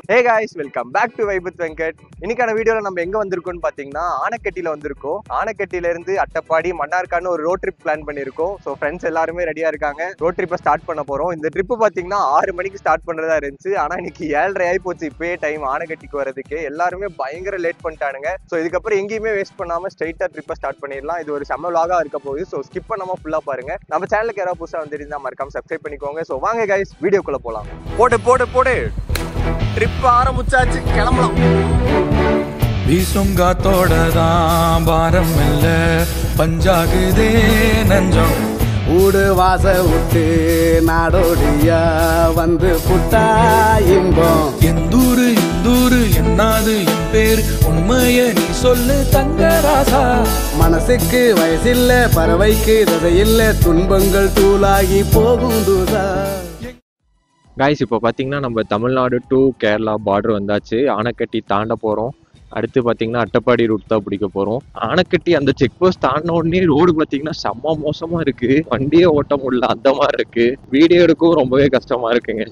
Hey guys, welcome back to Vibe with Venkat. இன்னைக்கான வீடியோல நம்ம எங்க வந்திருக்கோம்னு பாத்தீங்கன்னா ஆனக்கட்டில வந்திருக்கோம். ஆனக்கட்டில இருந்து அட்டப்பாடி மன்னார்காடு ஒரு ரோட் ட்ரிப் பிளான் பண்ணிருக்கோம். சோ ஃப்ரெண்ட்ஸ் எல்லாரும் ரெடியா இருக்காங்க. ரோட் ட்ரிப்பை ஸ்டார்ட் பண்ண போறோம். இந்த ட்ரிப் பாத்தீங்கன்னா 6 மணிக்கு ஸ்டார்ட் பண்றதா இருந்துச்சு. ஆனா இன்னைக்கு 7:30 ஆகி போச்சு. இப்பவே டைம் ஆனக்கட்டிக்கு வரதுக்கு. எல்லாருமே பயங்கர லேட் பண்ணிட்டானுங்க. சோ இதுக்கப்புறம் எங்கேயுமே வேஸ்ட் பண்ணாம ஸ்ட்ரைட்டா ட்ரிப்பை ஸ்டார்ட் பண்ணிடலாம். இது ஒரு செம்ம vlog-ஆ இருக்க போகுது. சோ ஸ்கிப் பண்ணாம ஃபுல்லா பாருங்க. நம்ம சேனலுக்கு யாராவது புதுசா வந்திருந்தா மறக்காம சப்ஸ்கிரைப் பண்ணிக்கோங்க. சோ வாங்க guys, வீடியோக்குள்ள போலாம். போடு ட்ரிப் ஆரம்பிச்சாச்சு, கிளம்பலாம். வீசும் காத்தோடதான் பாரம் இல்ல பஞ்சாகுதே நஞ்சம் ஊடு வாச விட்டு நாடோடியா வந்து புட்டா இன்பம். எந்தூரு இந்தூரு என்னாது என் பேர் உண்மைய நீ சொல்லு தங்கராசா. மனசுக்கு வயசில்ல பறவைக்கு ததையில்ல துன்பங்கள் தூளாகி போகும் தூசா. காய்ஸ் இப்போ பார்த்தீங்கன்னா நம்ம தமிழ்நாடு டு கேரளா பார்டர் வந்தாச்சு. ஆனக்கட்டி தாண்ட போகிறோம். அடுத்து பார்த்தீங்கன்னா அட்டப்பாடி ரூட் தான் பிடிக்க போகிறோம். ஆனக்கட்டி அந்த செக் போஸ்ட் தாண்டின உடனே ரோடு பார்த்தீங்கன்னா செம்ம மோசமாக இருக்குது. வண்டியே ஓட்ட முடியல, அந்த மாதிரி இருக்குது. வீடியோ எடுக்கவும் ரொம்பவே கஷ்டமாக இருக்குங்க.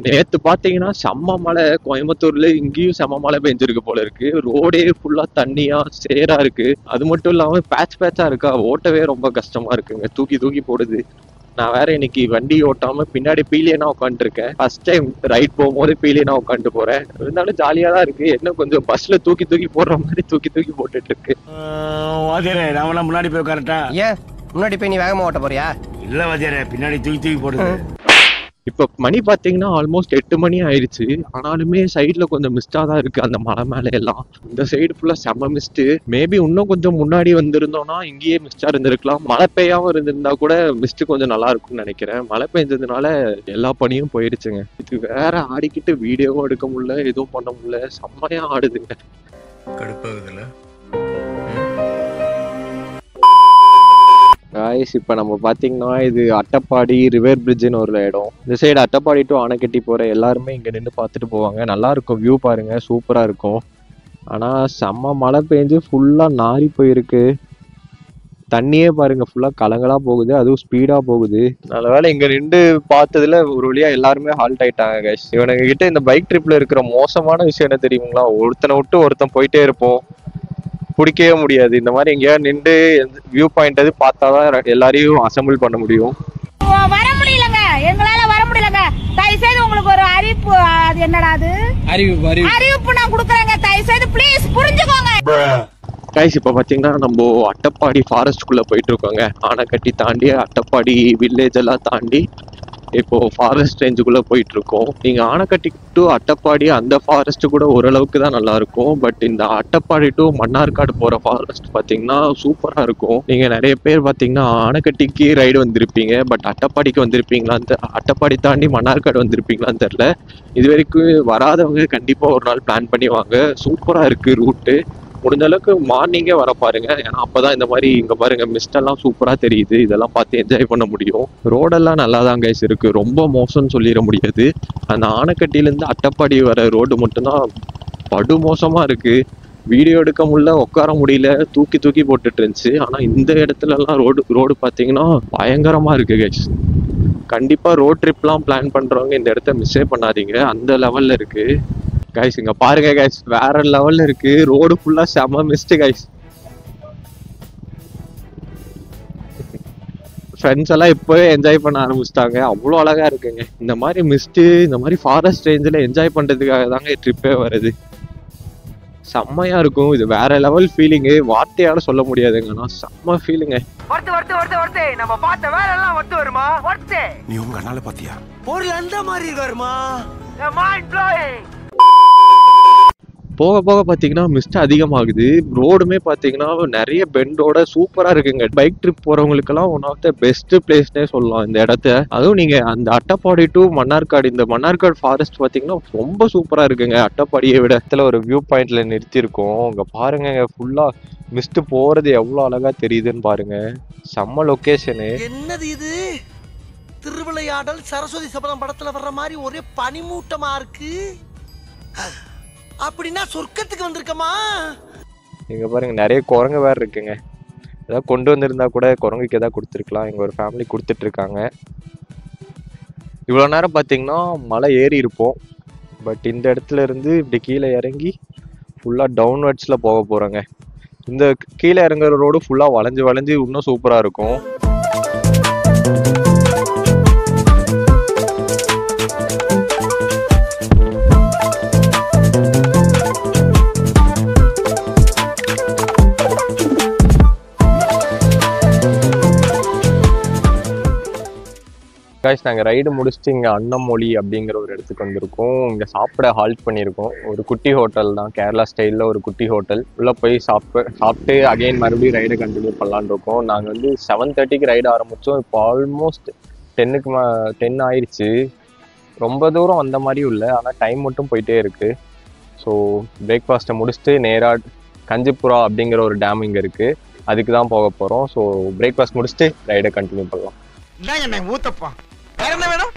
நேற்று பார்த்தீங்கன்னா செம்ம மழை. கோயம்புத்தூர்ல இங்கேயும் செம்ம மழை பெஞ்சிருக்கு போல இருக்கு. ரோடே ஃபுல்லாக தண்ணியாக சேராக இருக்குது. அது மட்டும் இல்லாமல் பேட்சாக இருக்கா, ஓட்டவே ரொம்ப கஷ்டமாக இருக்குங்க. தூக்கி போடுது. நான் வேற இன்னைக்கு வண்டி ஓட்டாம பின்னாடி பீலியனா உட்காந்துருக்கேன். ஃபர்ஸ்ட் டைம் ரைட் போகும்போது பீலியனா உட்காந்து போறேன். இருந்தாலும் ஜாலியா தான் இருக்கு. என்ன கொஞ்சம் பஸ்ல தூக்கி போடுற மாதிரி தூக்கி போட்டுட்டு இருக்கு. நான் முன்னாடி போய் உட்காரட்டா? ஏன் முன்னாடி போய் நீ வேகமா ஓட்ட போறியா? இல்ல வாத்தியாரே, பின்னாடி தூக்கி போடுது. இப்ப மணி பாத்தீங்கன்னா ஆல்மோஸ்ட் 8 மணி ஆயிடுச்சு. ஆனாலுமே சைட்ல கொஞ்சம் மிஸ்டா தான் இருக்கு. அந்த மலை மேல எல்லாம் இந்த சைடு ஃபுல்லா செம்ம மிஸ்ட். மேபி இன்னும் கொஞ்சம் முன்னாடி வந்திருந்தோம்னா இங்கேயே மிஸ்டா இருந்திருக்கலாம். மழை பெய்யாம இருந்திருந்தா கூட மிஸ்ட் கொஞ்சம் நல்லா இருக்கும்னு நினைக்கிறேன். மழை பெஞ்சதுனால எல்லா பனியும் போயிடுச்சுங்க. இது வேற ஆடிக்கிட்டு வீடியோவும் எடுக்க முடியல, எதுவும் பண்ண முடியல. செம்மையா ஆடுதுங்க. கடுப்பாகுதுல. காய்ஸ் இப்போ நம்ம பார்த்தீங்கன்னா இது அட்டப்பாடி ரிவர் பிரிட்ஜ்னு ஒரு இடம். இந்த சைடு அட்டப்பாடி டு ஆனக்கட்டி போகிற எல்லாருமே இங்கே நின்று பார்த்துட்டு போவாங்க. நல்லா இருக்கும், வியூ பாருங்க, சூப்பராக இருக்கும். ஆனால் செம்ம மழை பெஞ்சு ஃபுல்லாக நாரி போயிருக்கு. தண்ணியே பாருங்க ஃபுல்லாக கலங்களாக போகுது, அதுவும் ஸ்பீடாக போகுது. நல்ல வேலை இங்கே நின்று பார்த்ததுல ஒரு வழியாக எல்லாருமே ஹால்ட் ஆயிட்டாங்க கைஸ். இவனுங்க கிட்ட இந்த பைக் ட்ரிப்பில் இருக்கிற மோசமான விஷயம் என்ன தெரியுங்களா? ஒருத்தனை விட்டு ஒருத்தன் போயிட்டே இருப்போம், பிடிக்கவே முடியாது. இந்த மாதிரி எங்கேயாவது நின்று வியூ பாயிண்ட் அது பார்த்தாதான் எல்லாரையும் அசம்பிள் பண்ண முடியும். வர முடியலங்க, எங்களால வர முடியலங்க. தயவு செய்து உங்களுக்கு ஒரு அறிவிப்பு. அது என்னடா அது? அறிவிப்பு நான் கொடுக்குறேங்க. தயவு செய்து ப்ளீஸ் புரிஞ்சுக்கோங்க. கைஸ் இப்போ பார்த்தீங்கன்னா நம்ம அட்டப்பாடி ஃபாரஸ்ட்குள்ளே போயிட்டு இருக்கோங்க. ஆனக்கட்டி தாண்டி அட்டப்பாடி வில்லேஜ் எல்லாம் தாண்டி இப்போ ஃபாரஸ்ட் ரேஞ்சுக்குள்ள போயிட்டு இருக்கோம். நீங்க ஆனக்கட்டி டு அட்டப்பாடி அந்த ஃபாரஸ்ட் கூட ஓரளவுக்கு தான் நல்லா இருக்கும். பட் இந்த அட்டப்பாடி டு மன்னார்காடு போற ஃபாரஸ்ட் பாத்தீங்கன்னா சூப்பரா இருக்கும். நீங்க நிறைய பேர் பாத்தீங்கன்னா ஆனக்கட்டிக்கு ரைடு வந்திருப்பீங்க, பட் அட்டப்பாடிக்கு வந்திருப்பீங்களான்னு, அட்டப்பாடி தாண்டி மன்னார்காடு வந்திருப்பீங்களான்னு தெரியல. இது வரைக்கும் வராதவங்க கண்டிப்பா ஒரு நாள் பிளான் பண்ணி வாங்க. சூப்பரா இருக்கு ரூட்டு. முடிஞ்ச அளவுக்கு மார்னிங்கே வர பாருங்க. ஏன்னா அப்பதான் இந்த மாதிரி இங்க பாருங்க மிஸ்ட் எல்லாம் சூப்பரா தெரியுது. இதெல்லாம் பார்த்து என்ஜாய் பண்ண முடியும். ரோடெல்லாம் நல்லா தான் கைஸ் இருக்கு, ரொம்ப மோசம்னு சொல்லிட முடியாது. அந்த ஆனக்கட்டியிலேருந்து அட்டப்பாடி வர ரோடு மட்டும்தான் படு மோசமா இருக்கு. வீடியோ எடுக்க முடியல, உட்கார முடியல, தூக்கி போட்டுட்டு இருந்துச்சு. ஆனா இந்த இடத்துல எல்லாம் ரோடு பார்த்தீங்கன்னா பயங்கரமா இருக்கு கைஸ். கண்டிப்பா ரோட் ட்ரிப்லாம் பிளான் பண்றவங்க இந்த இடத்த மிஸ்ஸே பண்ணாதீங்க, அந்த லெவல்ல இருக்கு கைஸ். இங்க பாருங்க கைஸ், வேற லெவல்ல இருக்கு. ரோடு ஃபுல்லா செம மிஸ்ட் கைஸ். ஃப்ரெண்ட்ஸ் எல்லாம் இப்போவே என்ஜாய் பண்ண ஆரம்பிச்சிட்டாங்க. அவ்வளோ அழகா இருக்குங்க. இந்த மாதிரி மிஸ்ட், இந்த மாதிரி ஃபாரஸ்ட் ரேஞ்சில் என்ஜாய் பண்றதுக்காக தாங்க ட்ரிப்பே வருது. செம்மையா இருக்கும். இது வேற லெவல் ஃபீலிங்கு, வார்த்தையால சொல்ல முடியாதுங்க. ஆனால் செம்ம ஃபீலிங்க. நம்ம பார்த்த வேற எல்லாம் ஒத்து வருமா? நீ உங்க அண்ணால பாத்தியா? பொருள் அந்த மாதிரி வருமா? போக பார்த்தீங்கன்னா மிஸ்ட் அதிகமாகுது. ரோடுமே பார்த்தீங்கன்னா நிறைய பெண்டோட சூப்பராக இருக்குங்க. பைக் ட்ரிப் போகிறவங்களுக்கெல்லாம் ஒன் ஆஃப் த பெஸ்ட் பிளேஸ்னே சொல்லலாம் இந்த இடத்த. அதுவும் நீங்கள் அந்த அட்டப்பாடி டு மன்னார்காடு, இந்த மன்னார்காடு ஃபாரஸ்ட் பார்த்தீங்கன்னா ரொம்ப சூப்பராக இருக்குங்க. அட்டப்பாடியை விட இடத்துல ஒரு வியூ பாயிண்ட்ல நிறுத்தியிருக்கோம். இங்கே பாருங்க, ஃபுல்லாக மிஸ்ட் போகிறது எவ்வளோ அழகாக தெரியுதுன்னு பாருங்க. செம்ம லொக்கேஷனு. என்னது இது? திருவிளையாடல் சரஸ்வதி சபதம் படத்துல வர்ற மாதிரி ஒரே பனிமூட்டமா இருக்கு. அப்படின்னா சொர்க்கத்துக்கு வந்திருக்கமா? இங்க பாருங்க, நிறைய குரங்கு வேற இருக்குங்க. ஏதாவது கொண்டு வந்திருந்தா கூட குரங்குக்கு ஏதாவது கொடுத்துருக்கலாம். இங்க ஒரு ஃபேமிலி கொடுத்துட்டு இருக்காங்க. இவ்வளோ நேரம் பார்த்தீங்கன்னா மலை ஏறி இருப்போம். பட் இந்த இடத்துல இருந்து இப்படி கீழே இறங்கி ஃபுல்லாக டவுன்வர்ட்ஸில் போக போகிறோங்க. இந்த கீழே இறங்குற ரோடு ஃபுல்லாக வளைஞ்சு வளைஞ்சு இன்னும் சூப்பராக இருக்கும். நாங்கள் ரைடு முடிச்சுட்டு இங்கே அன்னமொழி அப்படிங்கிற ஒரு இடத்துக்கு வந்திருக்கோம். இங்கே சாப்பிட ஹால்ட் பண்ணியிருக்கோம். ஒரு குட்டி ஹோட்டல் தான், கேரளா ஸ்டைலில் ஒரு குட்டி ஹோட்டல். உள்ளே போய் சாப்பிட்டு அகைன் மறுபடியும் ரைடை கண்டினியூ பண்ணலான்னு இருக்கோம். நாங்கள் வந்து 7:30க்கு ரைடு ஆரம்பித்தோம். இப்போ ஆல்மோஸ்ட் 10 ஆயிடுச்சு. ரொம்ப தூரம் வந்த மாதிரியும் இல்லை, ஆனால் டைம் மட்டும் போயிட்டே இருக்குது. ஸோ பிரேக்ஃபாஸ்ட்டை முடிச்சுட்டு நேராக கஞ்சிப்புரா அப்படிங்கிற ஒரு டேம் இங்கே இருக்குது, அதுக்கு தான் போக போகிறோம். ஸோ பிரேக்ஃபாஸ்ட் முடிச்சுட்டு ரைடை கண்டினியூ பண்ணலாம். ஊத்தப்பா வேற என்ன வேணும்?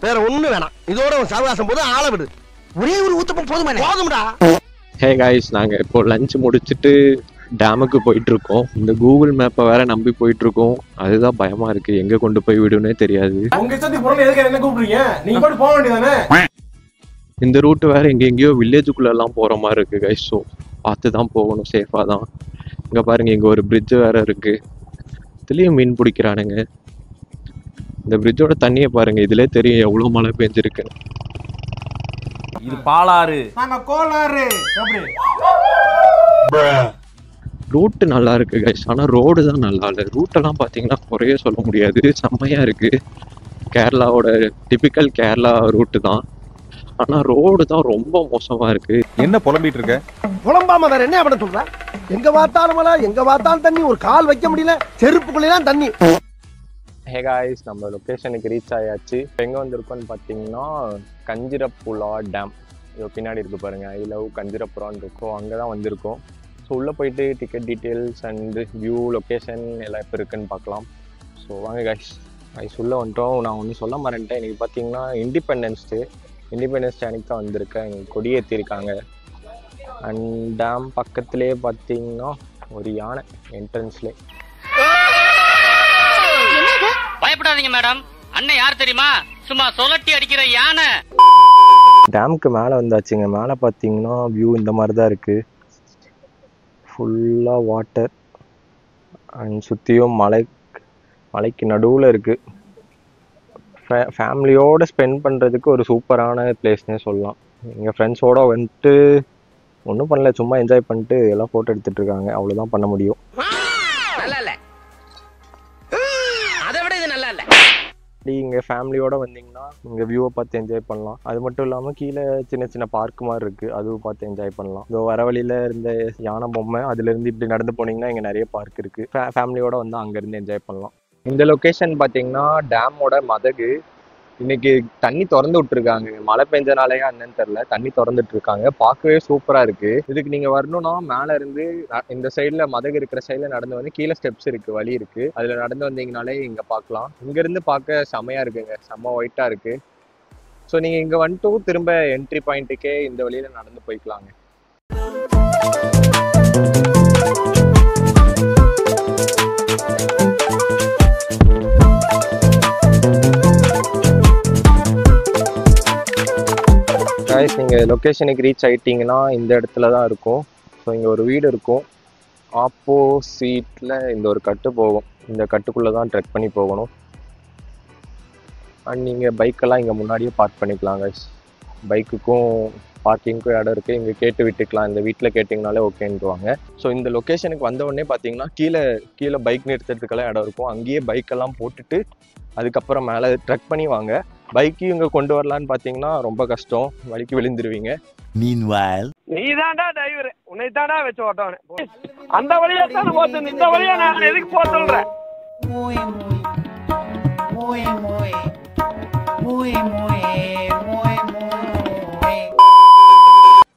வேற ஒண்ணு வேணாம். இதோட சாவகாசம் போது ஆள விடு. ஒரே ஒரு ஊத்தப்பம் போதும்டா. ஹே காய்ஸ், நாங்கள் இப்போ லஞ்ச் முடிச்சுட்டு டேமுக்கு போயிட்டு இருக்கோம். இந்த கூகுள் மேப்பை வேற நம்பி போயிட்டு இருக்கோம். அதுதான் பயமா இருக்கு, எங்க கொண்டு போய் விடுனே தெரியாது. இந்த ரூட் வேற எங்கெங்கயோ வில்லேஜுக்குள்ள எல்லாம் போற மாதிரி இருக்கு கைஸ். ஸோ பார்த்து தான் போகணும், சேஃபா தான். இங்க பாருங்க, இங்க ஒரு பிரிட்ஜ் வேற இருக்கு. இதுலயும் மீன் பிடிக்கிறானுங்க. இந்த பிரிட்ஜோட தண்ணியை பாருங்க, இதுல தெரியும் எவ்வளவு மழை பெஞ்சிருக்கு. இது பாலாறு, ரூட் நல்லா இருக்கு கைஸ், ஆனா ரோடு தான் நல்லா இல்லை. ரூட்டெல்லாம் பாத்தீங்கன்னா குறைய சொல்ல முடியாது, செம்மையா இருக்கு. கேரளாவோட டிபிக்கல் கேரளா ரூட்டு தான், ஆனா ரோடு தான் ரொம்ப மோசமா இருக்கு. என்ன புலம்பிட்டு இருக்க? புலம்பாம வேற என்ன பண்ண சொல்ற? எங்க பார்த்தாலும் மழை, எங்க பார்த்தாலும் தண்ணி, ஒரு கால் வைக்க முடியல, செருப்புக்குள்ளேதான் தண்ணி. ஹே காய்ஸ், நம்ம லொக்கேஷனுக்கு ரீச் ஆயாச்சு. எங்கே வந்திருக்கோன்னு பார்த்தீங்கன்னா கஞ்சிரப்புலா டேம். இது பின்னாடி இருக்கு பாருங்க, ஐ லவ் கஞ்சிரப்புரான்னு இருக்கும், அங்கே தான் வந்திருக்கோம். ஸோ உள்ளே போயிட்டு ticket details and view location எல்லாம் இப்போ இருக்குன்னு பார்க்கலாம். ஸோ வாங்க காய்ஸ் உள்ளே வந்துட்டோம். நான் ஒன்று சொல்ல மறந்துட்டேன், இன்றைக்கி பார்த்தீங்கன்னா இண்டிபெண்டன்ஸ் டே அன்றைக்கி தான் வந்திருக்கேன். இங்கே கொடியேற்றிருக்காங்க. அண்ட் டேம் பக்கத்துலேயே பார்த்தீங்கன்னா ஒரு யானை என்ட்ரன்ஸ்லேயே. பயப்படாதீங்க மேடம், அண்ணன் யார் தெரியுமா? சும்மா சொலட்டி அடிக்கிற யானை. டேமுக்கு மேலே வந்தாச்சுங்க. மேலே பார்த்தீங்கன்னா வியூ இந்த மாதிரி தான் இருக்குது. ஃபுல்லாக வாட்டர் அண்ட் சுற்றியும் மலைக்கு நடுவில் இருக்குது. ஃபேமிலியோடு ஸ்பெண்ட் பண்ணுறதுக்கு ஒரு சூப்பரான பிளேஸ்னே சொல்லலாம். எங்கள் ஃப்ரெண்ட்ஸோடு வந்துட்டு ஒன்றும் பண்ணல, சும்மா என்ஜாய் பண்ணிட்டு எல்லாம் ஃபோட்டோ எடுத்துகிட்டு இருக்காங்க. அவ்வளோதான் பண்ண முடியும். இங்கே ஃபேமிலியோடு வந்தீங்கன்னா இங்கே வியூவை பார்த்து என்ஜாய் பண்ணலாம். அது மட்டும் இல்லாமல் கீழே சின்ன சின்ன பார்க் மாதிரி இருக்குது, அதுவும் பார்த்து என்ஜாய் பண்ணலாம். இதோ வர வழியில் இருந்த யானை பொம்மை, அதுலேருந்து இப்படி நடந்து போனீங்கன்னா இங்கே நிறைய பார்க் இருக்குது. ஃபேமிலியோடு வந்து அங்கேருந்து என்ஜாய் பண்ணலாம். இந்த லொக்கேஷன் பார்த்தீங்கன்னா டேமோட மதகு. இன்னைக்கு தண்ணி திறந்து விட்டுருக்காங்க. மழை பெஞ்சனாலேயே என்னன்னு தெரியல, தண்ணி திறந்துட்டு இருக்காங்க. பார்க்கவே சூப்பரா இருக்கு. இதுக்கு நீங்க வரணும்னா மேல இருந்து இந்த சைட்ல மதகு இருக்கிற சைட்ல நடந்து வந்து கீழே ஸ்டெப்ஸ் இருக்கு, வழி இருக்கு, அதுல நடந்து வந்தீங்கனாலே இங்க பார்க்கலாம். இங்க இருந்து பார்க்க செமையா இருக்குங்க, செம்ம ஒயிட்டா இருக்கு. ஸோ நீங்க இங்க வந்துட்டு திரும்ப என்ட்ரி பாயிண்ட்டுக்கே இந்த வழியில நடந்து போய்க்கலாங்க. நீங்கள் லொக்கேஷனுக்கு ரீச் ஆகிட்டீங்கன்னா இந்த இடத்துல தான் இருக்கும். ஸோ இங்கே ஒரு வீடு இருக்கும், ஆப்போசிட்டில் இந்த ஒரு கட்டு போகும். இந்த கட்டுக்குள்ளே தான் ட்ரெக் பண்ணி போகணும். அண்ட் நீங்கள் பைக்கெல்லாம் இங்கே முன்னாடியே பார்க் பண்ணிக்கலாம் கைஸ். பைக்குக்கும் பார்க்கிங்க்கும் இடம் இருக்குது, இங்கே கேட்டு விட்டுக்கலாம். இந்த வீட்டில் கேட்டிங்கனாலே ஓகேன்ட்டுவாங்க. ஸோ இந்த லொக்கேஷனுக்கு வந்த உடனே பார்த்தீங்கன்னா கீழே பைக் நிறுத்துறதுக்கெல்லாம் இடம் இருக்கும். அங்கேயே பைக்கெல்லாம் போட்டுட்டு அதுக்கப்புறம் மேலே ட்ரெக் பண்ணி வாங்க. பைக்கு இங்கே கொண்டு வரலான்னு பார்த்தீங்கன்னா ரொம்ப கஷ்டம், வலிக்கு விழுந்துருவீங்க. Meanwhile, நீ தாண்டா டிரைவர், உன்னை தாண்டா வச்சு ஓட்டவனே. அந்த வழியா தான் போறது, இந்த வழியா நான் எதுக்கு போக சொல்றேன்?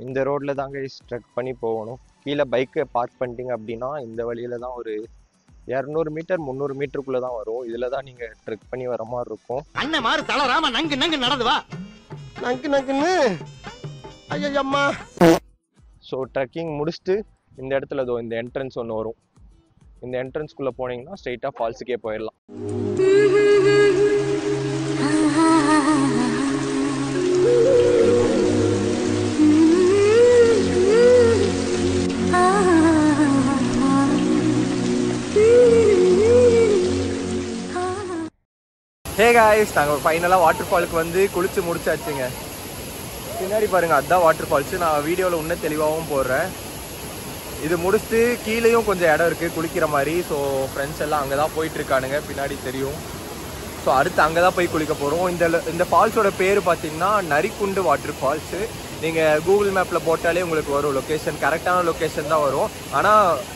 இந்த ரோட்ல தாங்க ட்ரெக் பண்ணி போகணும். கீழே பைக்கை பார்க் பண்ணிட்டீங்க அப்படின்னா இந்த வழியில தான் ஒரு 200 மீட்டர் 300 மீட்டருக்குள்ள தான் வரும். இதுல தான் நீங்க ட்ரெக் பண்ணி வர மாதிரி இருக்கும். அண்ணன் மாதிரி தளராம நங்கு நங்கு நடந்து வா. நங்கு நங்குன்னு ஐயம்மா. ஸோ ட்ரெக்கிங் முடிச்சுட்டு இந்த இடத்துல இந்த என்ட்ரன்ஸ் ஒன்று வரும். இந்த என்ட்ரன்ஸ்குள்ளே போனீங்கன்னா ஸ்ட்ரெயிட்டாக ஃபால்ஸுக்கே போயிடலாம். ஹே காய்ஸ், நாங்கள் ஃபைனலாக வாட்டர் ஃபாலுக்கு வந்து குளிச்சு முடிச்சாச்சுங்க. பின்னாடி பாருங்கள், அதுதான் வாட்டர் ஃபால்ஸு. நான் வீடியோவில் இன்னும் தெளிவாகவும் போடுறேன். இது முடிச்சுட்டு கீழேயும் கொஞ்சம் இடம் இருக்குது குளிக்கிற மாதிரி. ஸோ ஃப்ரெண்ட்ஸ் எல்லாம் அங்கே தான் போயிட்டுருக்கானுங்க, பின்னாடி தெரியும். ஸோ அடுத்து அங்கே தான் போய் குளிக்க போகிறோம். இந்த ஃபால்ஸோட பேர் பார்த்தீங்கன்னா நரிக்குண்டு வாட்டர் ஃபால்ஸு. நீங்கள் கூகுள் மேப்பில் போட்டாலே உங்களுக்கு வரும் லொக்கேஷன், கரெக்டான லொக்கேஷன் தான் வரும். ஆனால்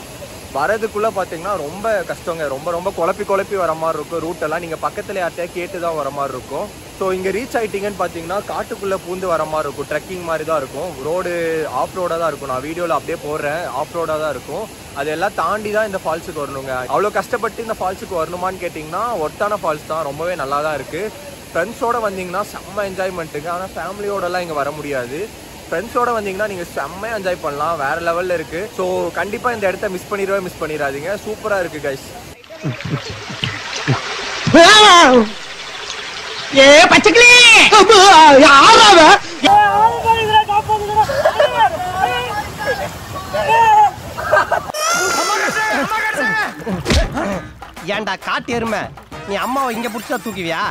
வரதுக்குள்ளே பார்த்தீங்கன்னா ரொம்ப கஷ்டங்க. ரொம்ப குழப்பி வர மாதிரி இருக்கும். ரூட்டெல்லாம் நீங்கள் பக்கத்தில் யார்கிட்டயா கேட்டு தான் வர மாதிரி இருக்கும். ஸோ இங்கே ரீச் ஆகிட்டிங்கன்னு பார்த்தீங்கன்னா காட்டுக்குள்ளே பூந்து வர மாதிரி இருக்கும். ட்ரெக்கிங் மாதிரி தான் இருக்கும். ரோடு ஆஃப் ரோடாக தான் இருக்கும். நான் வீடியோவில் அப்படியே போடுறேன், ஆஃப் ரோடாக தான் இருக்கும். அதெல்லாம் தாண்டி தான் இந்த ஃபால்ஸுக்கு வரணுங்க. அவ்வளோ கஷ்டப்பட்டு இந்த ஃபால்ஸுக்கு வரணுமான்னு கேட்டிங்கன்னா ஒர்த்தான ஃபால்ஸ் தான், ரொம்பவே நல்லா தான் இருக்குது. ஃப்ரெண்ட்ஸோடு வந்தீங்கன்னா செம்ம என்ஜாய்மெண்ட்டுங்க. ஆனால் ஃபேமிலியோடலாம் இங்கே வர முடியாது. ஃப்ரெண்ட்ஸோட வந்தீங்கன்னா நீங்கள் செம்மையாக என்ஜாய் பண்ணலாம், வேறு லெவலில் இருக்குது. ஸோ கண்டிப்பாக இந்த இடத்த மிஸ் பண்ணிடாதீங்க. சூப்பராக இருக்குது கைஸ். ஏன்டா காட்டு எருமை, நீ அம்மாவை இங்க புடிச்சா தூக்குவியா?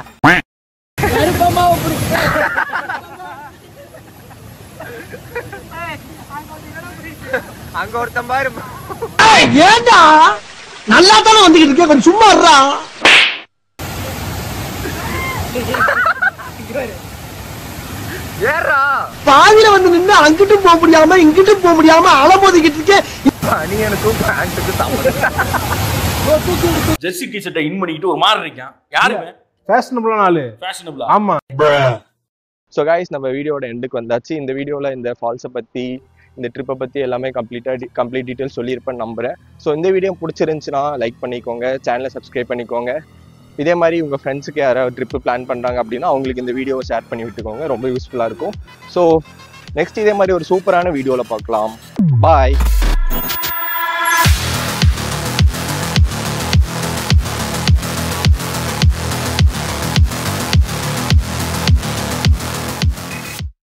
அங்க ஒருத்தன் பாரு. ஏண்டா நல்லா தானே வந்துகிட்டு இருக்க, கொஞ்சம் சும்மா இருடா. ஏறா பாதியில வந்து நின்று அங்கிட்டும் போக முடியாம இங்கிட்டும் போக முடியாம அலமோதிக்கிட்டு இருக்கேன். அணியனுக்கும் பேண்ட்டுக்கும் ஜெர்சி டி-ஷர்ட்டை இன் பண்ணிக்கிட்டு ஒரு மாதிரி இருக்கான். யாருமே ஃபேஷனபிளான ஆளு. ஃபேஷனபிளா? ஆமா. ஸோ கைஸ், நம்ம வீடியோட எண்டுக்கு வந்தாச்சு. இந்த வீடியோவில் இந்த ஃபால்ஸை பற்றி, இந்த ட்ரிப்பை பற்றி எல்லாமே கம்ப்ளீட் டீட்டெயில்ஸ் சொல்லியிருப்பேன்னு நம்புகிறேன். ஸோ இந்த வீடியோ பிடிச்சிருந்துச்சுன்னா லைக் பண்ணிக்கோங்க, சேனலை சப்ஸ்கிரைப் பண்ணிக்கோங்க. இதே மாதிரி உங்கள் ஃப்ரெண்ட்ஸுக்கு யாராவது ட்ரிப்பு பிளான் பண்ணுறாங்க அப்படின்னா அவங்களுக்கு இந்த வீடியோவை ஷேர் பண்ணி விட்டுக்கோங்க, ரொம்ப யூஸ்ஃபுல்லாக இருக்கும். ஸோ நெக்ஸ்ட் இதே மாதிரி ஒரு சூப்பரான வீடியோவில் பார்க்கலாம். பாய்.